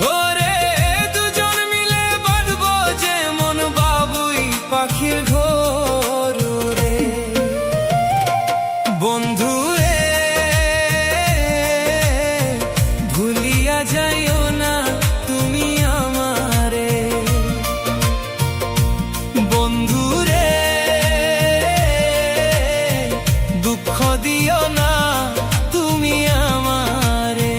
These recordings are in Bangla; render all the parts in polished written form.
ওরে দুজন মিলে বাঁধবো যেমন বাবুই পাখির ঘর রে। বন্ধু রে ভুলিয়া যাইও না তুমি আমারে। বন্ধু রে দুঃখ দিও না তুমি আমারে।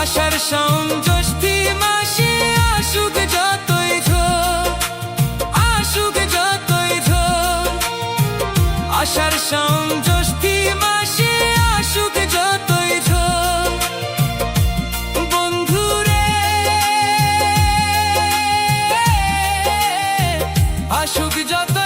আষাঢ় শাওন জ্যৈষ্ঠী মাসে আসুক যতই ঝড়, আসুক যতই ঝড়। আষাঢ় শাওন জ্যৈষ্ঠী মাসে আসুক যতই ঝড়। বন্ধু রে আসুক যত